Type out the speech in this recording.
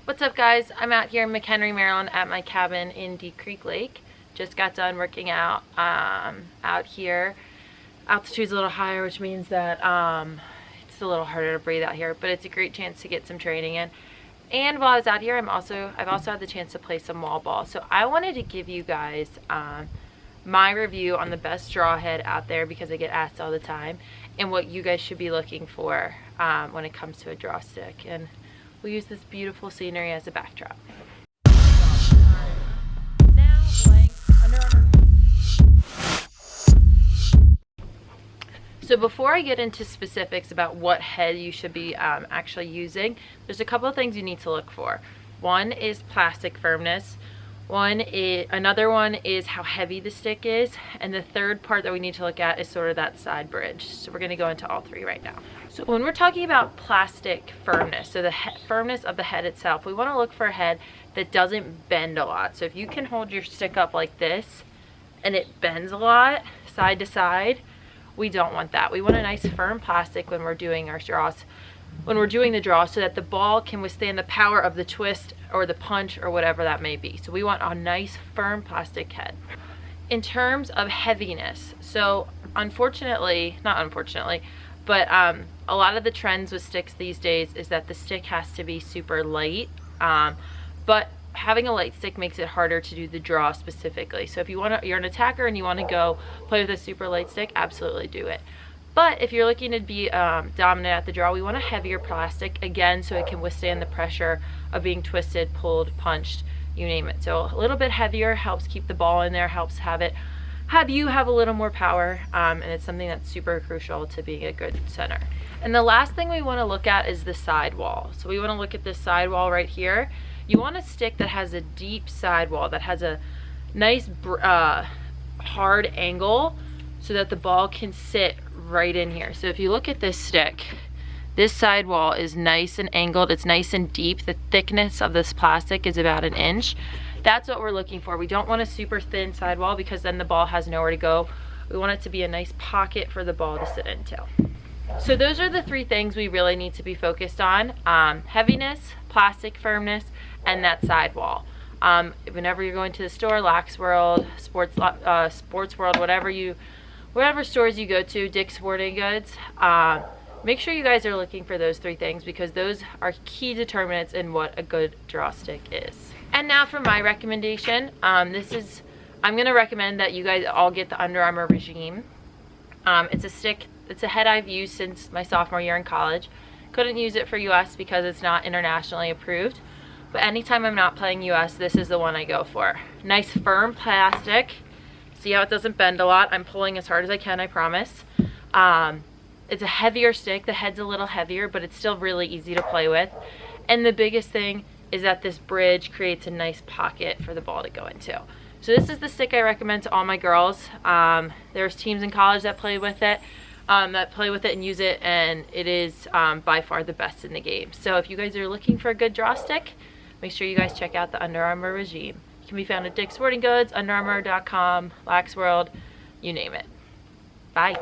What's up, guys? I'm out here in McHenry, Maryland at my cabin in Deep Creek Lake. Just got done working out out here. Altitude's a little higher, which means that it's a little harder to breathe out here, but it's a great chance to get some training in. And while I was out here, I've also had the chance to play some wall ball. So I wanted to give you guys my review on the best draw head out there, because I get asked all the time, and what you guys should be looking for when it comes to a draw stick. And we'll use this beautiful scenery as a backdrop. Now playing Under Armour. So before I get into specifics about what head you should be actually using, there's a couple of things you need to look for. One is plastic firmness. Another one is how heavy the stick is, and the third part that we need to look at is sort of that side bridge. So we're going to go into all three right now. So when we're talking about plastic firmness, so the firmness of the head itself, we want to look for a head that doesn't bend a lot. So if you can hold your stick up like this and it bends a lot side to side, we don't want that. We want a nice firm plastic when we're doing our draws, when we're doing the draw, so that the ball can withstand the power of the twist or the punch or whatever that may be. So we want a nice firm plastic head. In terms of heaviness, so unfortunately, not unfortunately, but a lot of the trends with sticks these days is that the stick has to be super light, but having a light stick makes it harder to do the draw specifically. So if you're an attacker and you want to go play with a super light stick, absolutely do it. But if you're looking to be dominant at the draw, we want a heavier plastic, again, so it can withstand the pressure of being twisted, pulled, punched, you name it. So a little bit heavier helps keep the ball in there, helps have you have a little more power, and it's something that's super crucial to being a good center. And the last thing we want to look at is the sidewall. So we want to look at this sidewall right here. You want a stick that has a deep sidewall, that has a nice hard angle, so that the ball can sit right in here. So if you look at this stick, this sidewall is nice and angled, it's nice and deep. The thickness of this plastic is about 1 inch. That's what we're looking for. We don't want a super thin sidewall, because then the ball has nowhere to go. We want it to be a nice pocket for the ball to sit into. So those are the three things we really need to be focused on: heaviness, plastic firmness, and that sidewall. Whenever you're going to the store, Lax World, Sports World, whatever stores you go to, Dick's Sporting Goods, make sure you guys are looking for those three things, because those are key determinants in what a good draw stick is. And now for my recommendation, I'm going to recommend that you guys all get the Under Armour Regime. It's a head I've used since my sophomore year in college. Couldn't use it for US because it's not internationally approved, but anytime I'm not playing US, this is the one I go for. Nice firm plastic. See how it doesn't bend a lot? I'm pulling as hard as I can, I promise. It's a heavier stick. The head's a little heavier, but it's still really easy to play with. And the biggest thing is that this bridge creates a nice pocket for the ball to go into. So this is the stick I recommend to all my girls. There's teams in college that play with it, and use it, and it is by far the best in the game. So if you guys are looking for a good draw stick, make sure you guys check out the Under Armour Regime. It can be found at Dick's Sporting Goods, UnderArmour.com, Lax World, you name it. Bye.